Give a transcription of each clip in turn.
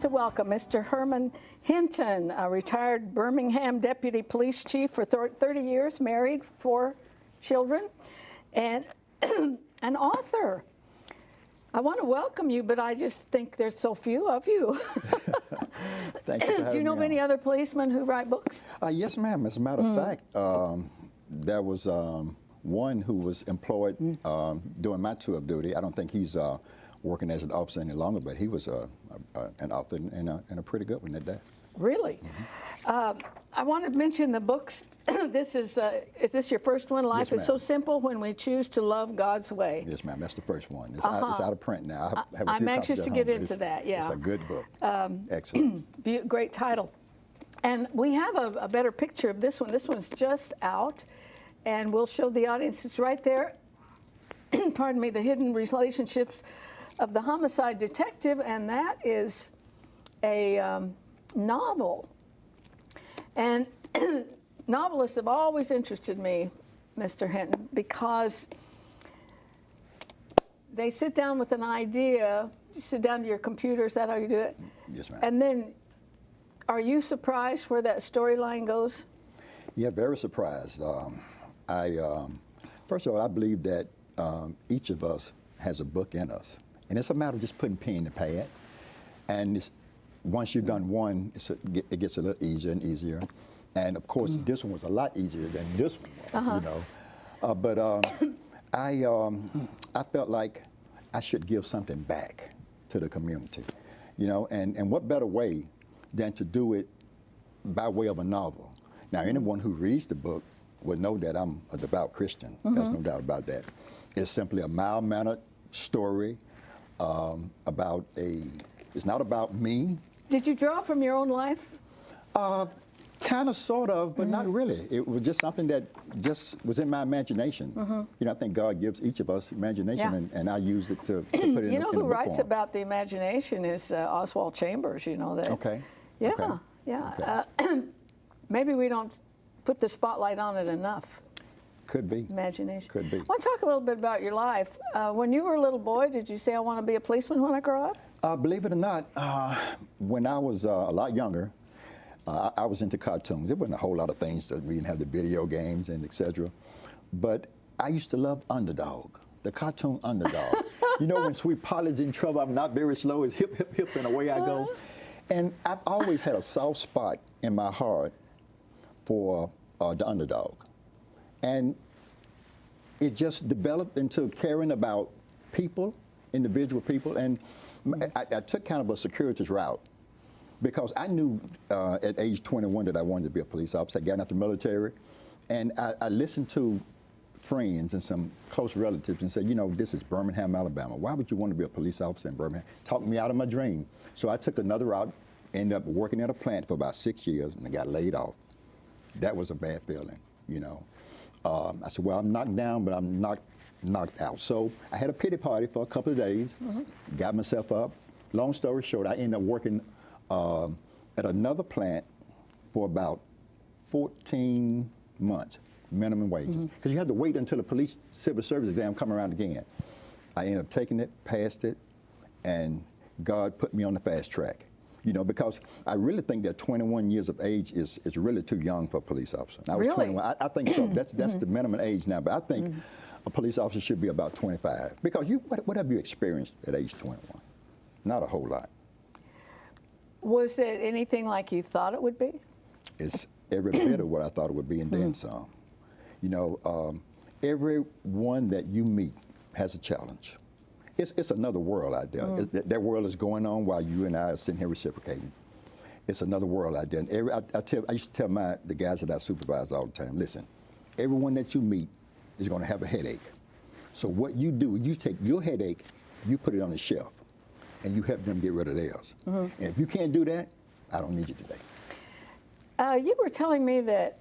to welcome Mr. Herman Hinton, a retired Birmingham Deputy Police Chief for 30 years, married, 4 children, and an author. I want to welcome you, but I just think there's so few of you. Thank you for having Do you know me many other policemen who write books? Yes, ma'am. As a matter of fact, there was one who was employed doing my tour of duty. I don't think he's working as an officer any longer, but he was an author and a pretty good one at that. Really? I want to mention the books. This is this your first one? Life Yes, is so simple when we choose to love God's way. Yes, ma'am. That's the first one. It's out of print now. I have a I'm few anxious copies to at get home, but into that, yeah. It's a good book. Excellent. Great title. And we have a better picture of this one. This one's just out, and we'll show the audience. It's right there. Pardon me, the hidden relationships of the homicide detective, and that is a novel. And novelists have always interested me, Mr. Hinton, because they sit down with an idea. You sit down to your computer, is that how you do it? Yes, ma'am. And then, are you surprised where that storyline goes? Yeah, very surprised. First of all, I believe that each of us has a book in us. And it's a matter of just putting pen to pad. And once you've done one, it gets a little easier and easier. And of course, this one was a lot easier than this one was, you know. But I felt like I should give something back to the community, you know. And what better way than to do it by way of a novel? Now, anyone who reads the book will know that I'm a devout Christian. There's no doubt about that. It's simply a mild-mannered story it's not about me. Did you draw from your own life? Kind of, sort of, but not really. It was just something that just was in my imagination. You know, I think God gives each of us imagination, and I used it to put it in the book. You know who writes about the imagination is Oswald Chambers, you know that. Okay. Yeah, okay. yeah. Okay. Maybe we don't put the spotlight on it enough. Could be. Imagination. Could be. I want to talk a little bit about your life. When you were a little boy, did you say, I want to be a policeman when I grow up? Believe it or not, when I was a lot younger, I was into cartoons. There wasn't a whole lot of things that we didn't have the video games and etc. But I used to love Underdog, the cartoon Underdog. You know, when Sweet Polly's in trouble, I'm not very slow. It's hip, hip, hip, and away I go. And I've always had a soft spot in my heart for the underdog. And it just developed into caring about people, individual people. And I took kind of a circuitous route because I knew at age 21 that I wanted to be a police officer. I got out the military. And I listened to friends and some close relatives and said, you know, this is Birmingham, Alabama. Why would you want to be a police officer in Birmingham? Talked me out of my dream. So I took another route, ended up working at a plant for about 6 years, and I got laid off. That was a bad feeling, you know. I said, well, I'm knocked down, but I'm not knocked out. So I had a pity party for a couple of days, got myself up. Long story short, I ended up working at another plant for about 14 months, minimum wages. Because you had to wait until the police civil service exam come around again. I ended up taking it, passed it, and God put me on the fast track. You know, because I really think that 21 years of age is really too young for a police officer. And I was 21. I think so. That's the minimum age now. But I think a police officer should be about 25. Because what have you experienced at age 21? Not a whole lot. Was it anything like you thought it would be? It's every bit of what I thought it would be, and then some. You know, everyone that you meet has a challenge. It's another world out there. That world is going on while you and I are sitting here reciprocating. It's another world out there. And I used to tell the guys that I supervise all the time, listen, everyone that you meet is going to have a headache. So what you do, you take your headache, you put it on the shelf, and you help them get rid of theirs. And if you can't do that, I don't need you today. You were telling me that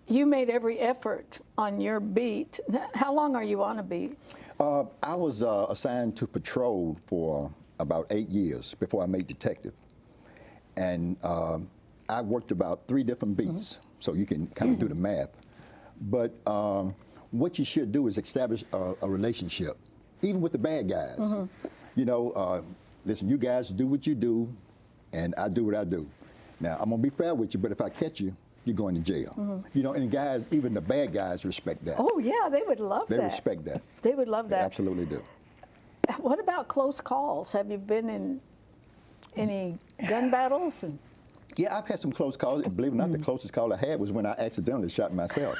you made every effort on your beat. How long are you on a beat? I was assigned to patrol for about 8 years before I made detective. And I worked about 3 different beats, so you can kind of do the math. But what you should do is establish a relationship, even with the bad guys. You know, listen, you guys do what you do, and I do what I do. Now, I'm going to be fair with you, but if I catch you, you're going to jail. You know, and guys, even the bad guys respect that. Oh, yeah, they would love that. They respect that. They would love that. They absolutely do. What about close calls? Have you been in any gun battles? Yeah, I've had some close calls. Believe it or not, the closest call I had was when I accidentally shot myself.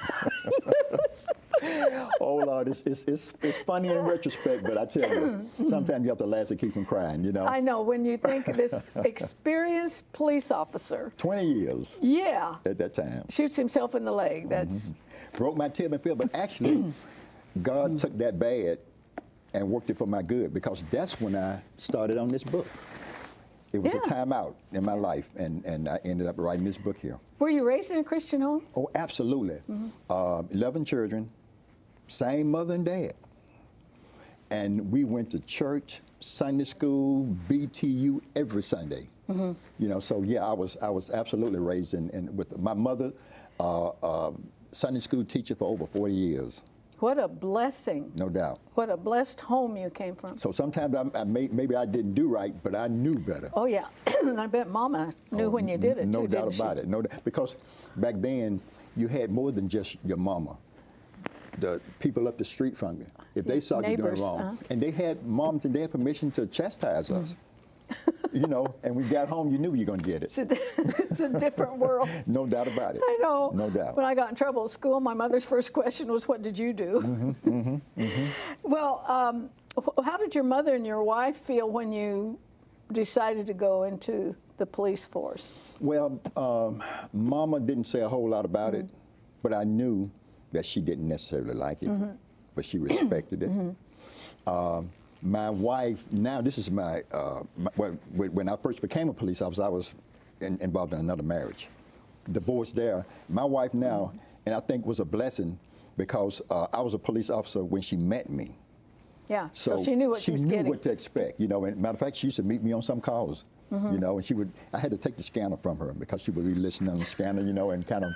Oh, Lord, it's funny in retrospect, but I tell you, sometimes you have to laugh to keep from crying, you know? I know, when you think of this experienced police officer. 20 years. Yeah. At that time. Shoots himself in the leg. That's Broke my tib and fib, but actually, God took that bad and worked it for my good, because that's when I started on this book. It was a time out in my life, and I ended up writing this book here. Were you raised in a Christian home? Oh, absolutely. 11 children, same mother and dad. And we went to church, Sunday school, BTU every Sunday. You know, so yeah, I was absolutely raised in with my mother, Sunday school teacher for over 40 years. What a blessing. No doubt. What a blessed home you came from. So sometimes maybe I didn't do right, but I knew better. Oh, yeah. And I bet Mama knew when you did it, no too, doubt didn't about she? it. No doubt. Because back then, you had more than just your mama. The people up the street from you, if they saw you doing Neighbors, wrong, and they had moms and dad permission to chastise us. You know, and we got home, you knew you were going to get it. It's a different world. No doubt about it. I know. No doubt. When I got in trouble at school, my mother's first question was, "What did you do?" Well, how did your mother and your wife feel when you decided to go into the police force? Well, Mama didn't say a whole lot about it, but I knew that she didn't necessarily like it, but she respected it. My wife, now this is when I first became a police officer, I was involved in another marriage. Divorced there. My wife now, and I think was a blessing, because I was a police officer when she met me. Yeah, so she knew what she was getting. She knew what to expect, you know. And matter of fact, she used to meet me on some calls, you know, and I had to take the scanner from her because she would be listening on the scanner, you know, and kind of,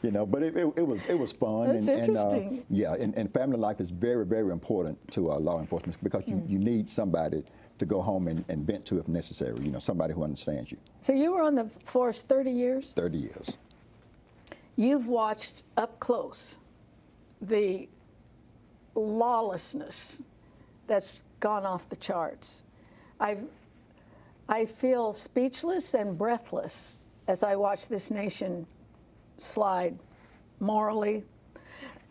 you know, but it was fun. That's interesting. Yeah, and family life is very, very important to law enforcement, because you need somebody to go home and vent to if necessary, you know, somebody who understands you. So you were on the force 30 years? 30 years. You've watched up close the lawlessness that's gone off the charts. I feel speechless and breathless as I watch this nation slide morally.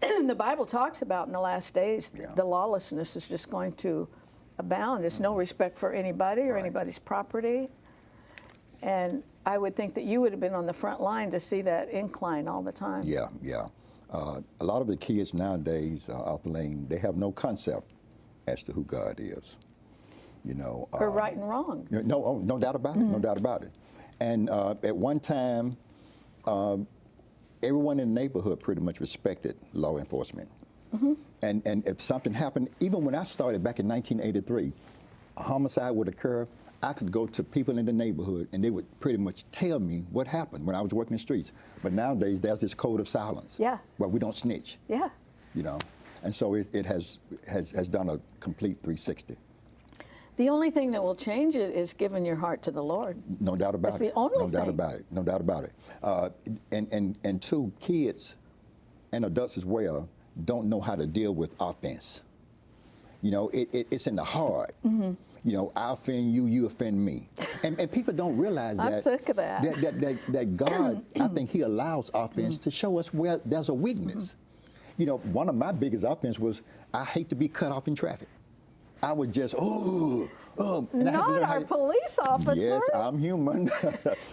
The Bible talks about in the last days, the lawlessness is just going to abound. There's no respect for anybody or anybody's property. And I would think that you would have been on the front line to see that incline all the time. Yeah, yeah. A lot of the kids nowadays, Arthelene, they have no concept as to who God is. You know, or right and wrong. No doubt about it. No doubt about it. And at one time, everyone in the neighborhood pretty much respected law enforcement. And if something happened, even when I started back in 1983, a homicide would occur, I could go to people in the neighborhood and they would pretty much tell me what happened when I was working the streets. But nowadays, there's this code of silence. Yeah. Where we don't snitch. Yeah. You know, and so it has done a complete 360. The only thing that will change it is giving your heart to the Lord. No doubt about it. That's the only thing. No doubt about it. No doubt about it. And two, kids and adults as well don't know how to deal with offense. You know, it's in the heart. You know, I offend you, you offend me. And people don't realize that. I'm sick of that. That God, I think He allows offense to show us where there's a weakness. You know, one of my biggest offense was I hate to be cut off in traffic. I would just, Not our police officer. Yes, I'm human.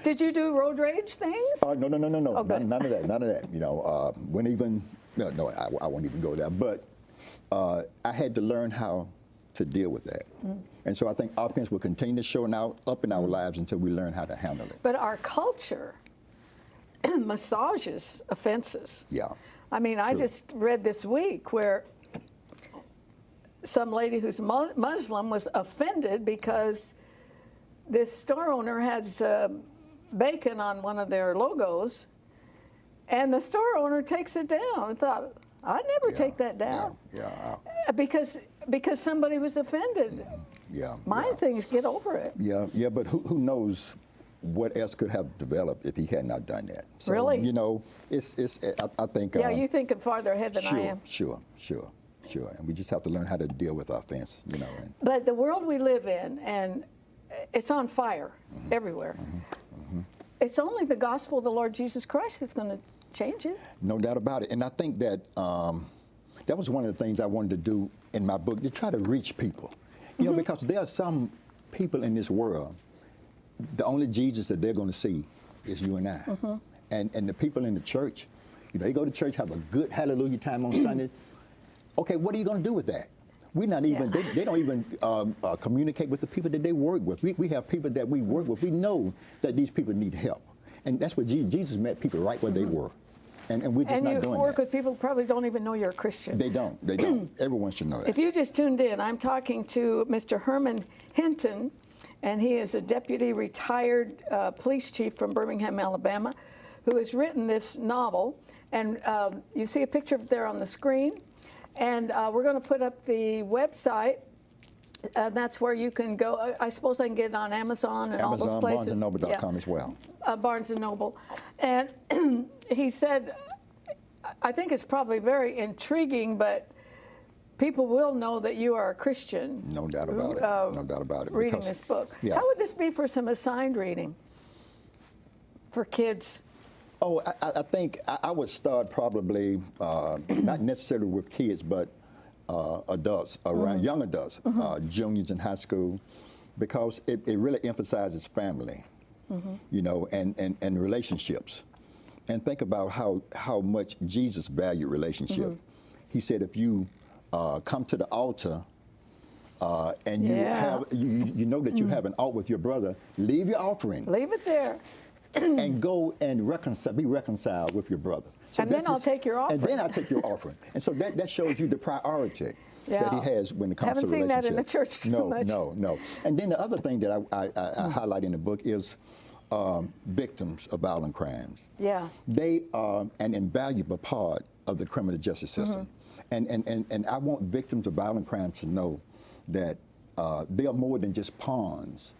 Did you do road rage things? No. Oh, none of that. You know, wouldn't even, no, I won't even go there. But I had to learn how to deal with that. And so I think offense will continue to show up in our lives until we learn how to handle it. But our culture massages offenses. Yeah. I mean, I just read this week where some lady who's Muslim was offended because this store owner had bacon on one of their logos, and the store owner takes it down. I thought, I'd never take that down. Because somebody was offended. My thing is get over it. Yeah, but who knows what else could have developed if he had not done that. So, really? You know, I think. Yeah, you're thinking farther ahead than I am. Sure. And we just have to learn how to deal with our offense, you know. But the world we live in, and it's on fire everywhere. It's only the gospel of the Lord Jesus Christ that's going to change it. No doubt about it. And I think that that was one of the things I wanted to do in my book, to try to reach people. You know, because there are some people in this world, the only Jesus that they're going to see is you and I. And the people in the church, you know, they go to church, have a good hallelujah time on Sunday. Okay, what are you going to do with that? We're not even, they don't even communicate with the people that they work with. We have people that we work with. We know that these people need help. And that's what Jesus met people right where they were. And we're just not doing that. And you work with people who probably don't even know you're a Christian. They don't. Everyone should know that. If you just tuned in, I'm talking to Mr. Herman Hinton, and he is a deputy retired police chief from Birmingham, Alabama, who has written this novel. And you see a picture there on the screen. And we're going to put up the website. That's where you can go. I suppose I can get it on Amazon and all those places. BarnesandNoble.com as well. Barnes & Noble. And he said, I think it's probably very intriguing, but people will know that you are a Christian. No doubt about it. No doubt about it. Reading this book. How would this be for some assigned reading for kids? Oh, I think I would start probably not necessarily with kids, but adults, around young adults, juniors in high school, because it really emphasizes family, you know, and relationships. And think about how much Jesus valued relationship. He said, if you come to the altar and you know that you have an ought with your brother, leave your offering. Leave it there. And go and be reconciled with your brother. So and then I'll take your offering. And then I'll take your offering. And so that shows you the priority that he has when it comes to relationships. Haven't seen that in the church too much. No. And then the other thing that I highlight in the book is victims of violent crimes. Yeah. They are an invaluable part of the criminal justice system. And I want victims of violent crimes to know that they are more than just pawns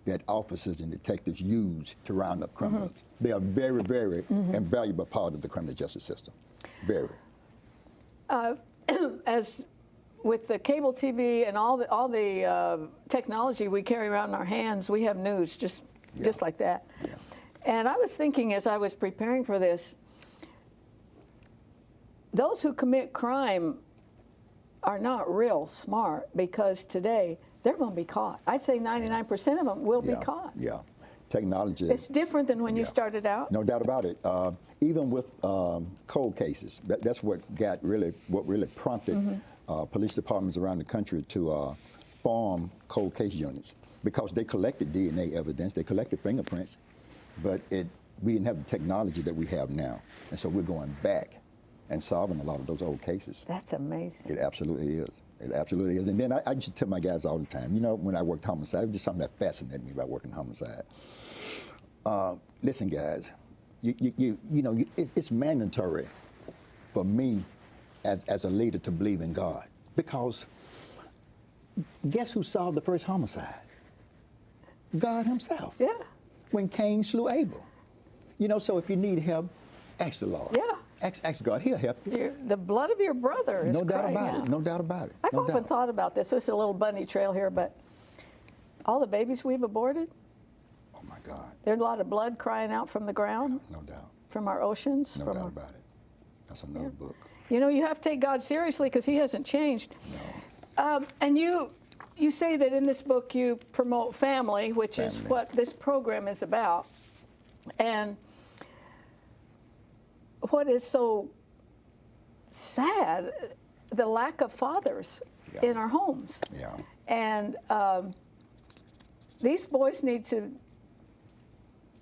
that officers and detectives use to round up criminals. They are very, very invaluable part of the criminal justice system. Very. As with the cable TV and all the technology we carry around in our hands, we have news just like that. Yeah. And I was thinking as I was preparing for this, those who commit crime are not real smart, because today they're going to be caught. I'd say 99% of them will be caught. Yeah, technology. It's different than when you started out. No doubt about it. Even with cold cases, that's what really prompted police departments around the country to form cold case units, because they collected DNA evidence, they collected fingerprints, but we didn't have the technology that we have now, and so we're going back and solving a lot of those old cases. That's amazing. It absolutely is. It absolutely is. And then I just tell my guys all the time, you know, when I worked homicide, it was just something that fascinated me about working homicide. Listen, guys, you know, it's mandatory for me as a leader to believe in God, because guess who solved the first homicide? God himself. Yeah. When Cain slew Abel. You know, so if you need help, ask the Lord. Yeah. Ask God, he'll help you. The blood of your brother is no doubt crying about out. it. No doubt about it. I've often thought about this. This is a little bunny trail here, but all the babies we've aborted, oh my God. There's a lot of blood crying out from the ground. No doubt. From our oceans. No doubt about it. That's another book. You know, you have to take God seriously, because he hasn't changed. No. And you say that in this book you promote family, which is what this program is about. And what is so sad, the lack of fathers in our homes. Yeah. And these boys need to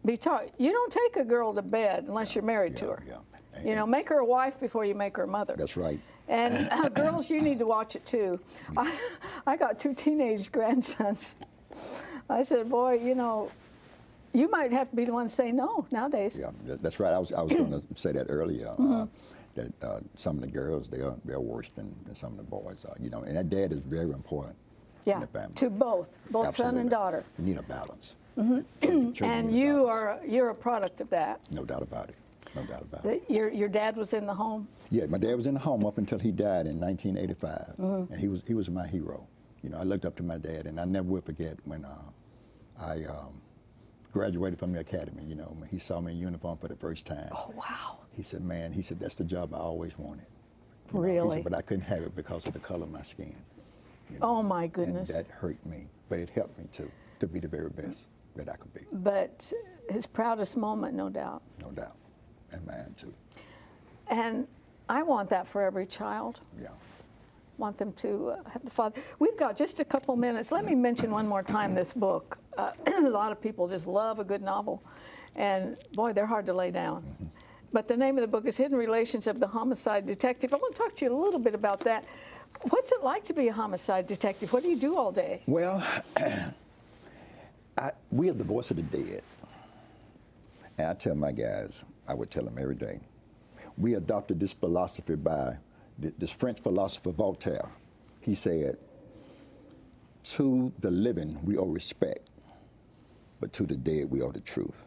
be taught. You don't take a girl to bed unless you're married to her. Yeah. You know, make her a wife before you make her a mother. That's right. And girls, you need to watch it too. I got 2 teenage grandsons. I said, boy, you know, you might have to be the one to say no nowadays. Yeah, that's right. I was going to say that earlier. that some of the girls, they're worse than some of the boys are, you know. And that dad is very important in the family. To both Absolutely. son and daughter. You need a balance. And you're a product of that. No doubt about it. No doubt about it. Your dad was in the home? Yeah, my dad was in the home up until he died in 1985, and he was my hero. You know, I looked up to my dad, and I never will forget when I graduated from the academy. You know, when he saw me in uniform for the first time. Oh, wow. He said, "Man," he said, "that's the job I always wanted." You know, Really? He said, "But I couldn't have it because of the color of my skin." You know? Oh, my goodness. And that hurt me, but it helped me to be the very best that I could be. But his proudest moment, no doubt. No doubt, and mine too. And I want that for every child. Yeah. Want them to have the father. We've got just a couple minutes. Let me mention one more time this book. A lot of people just love a good novel, and boy, they're hard to lay down. But the name of the book is Hidden Relations of the Homicide Detective. I want to talk to you a little bit about that. What's it like to be a homicide detective? What do you do all day? Well, we are the voice of the dead. And I tell my guys, I would tell them every day, we adopted this philosophy by this French philosopher Voltaire. He said, "To the living we owe respect, but to the dead we owe the truth."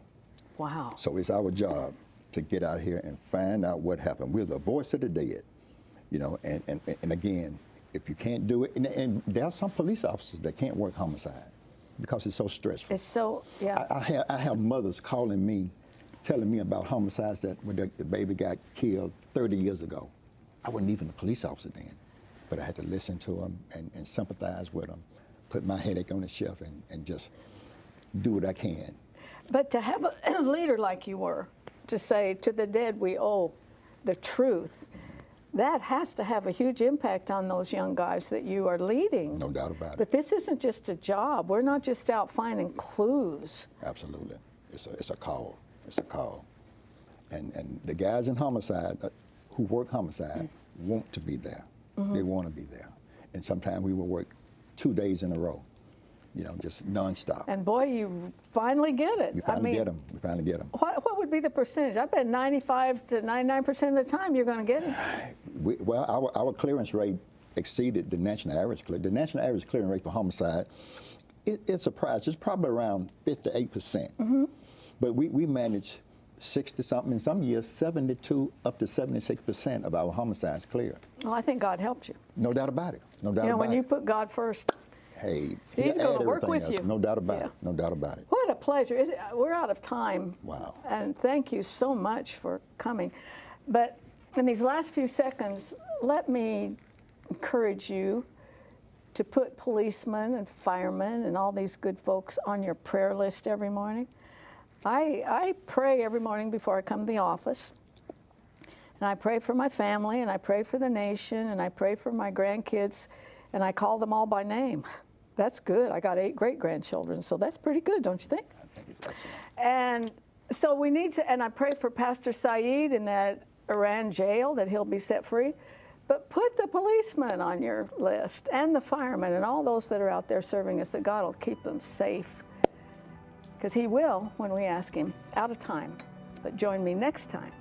Wow. So it's our job to get out here and find out what happened. We're the voice of the dead, you know, and again, if you can't do it, and there are some police officers that can't work homicide because it's so stressful. It's so, yeah. I have mothers calling me, telling me about homicides that when the baby got killed 30 years ago. I wasn't even a police officer then, but I had to listen to them and sympathize with them, put my headache on the shelf and just do what I can. But to have a leader like you were, to say, to the dead we owe the truth, that has to have a huge impact on those young guys that you are leading. No doubt about it. That this isn't just a job. We're not just out finding clues. Absolutely. It's a call. It's a call. And the guys in homicide who work homicide want to be there. They want to be there. And sometimes we will work 2 days in a row, you know, just nonstop. And boy, you finally get it. We finally get them. We finally get them. What would be the percentage? I bet 95 to 99% of the time you're going to get it. Well, our clearance rate exceeded the national average. The national average clearance rate for homicide, it's a prize. It's probably around 58%. But we manage 60-something, in some years 72 up to 76% of our homicides clear. Well, I think God helped you. No doubt about it. No doubt about it. You know, when you put God first, hey, He's going to work with else. you. No doubt about it. No doubt about it. What a pleasure. We're out of time. Wow. And thank you so much for coming. But in these last few seconds, let me encourage you to put policemen and firemen and all these good folks on your prayer list every morning. I pray every morning before I come to the office, and I pray for my family, and I pray for the nation, and I pray for my grandkids, and I call them all by name. That's good. I got 8 great-grandchildren, so that's pretty good, don't you think? I think it's excellent. And so we need to, and I pray for Pastor Saeed in that Iran jail, that he'll be set free. But put the policemen on your list, and the firemen, and all those that are out there serving us, that God will keep them safe. Because He will when we ask Him. Out of time. But join me next time,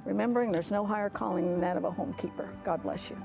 remembering there's no higher calling than that of a homekeeper. God bless you.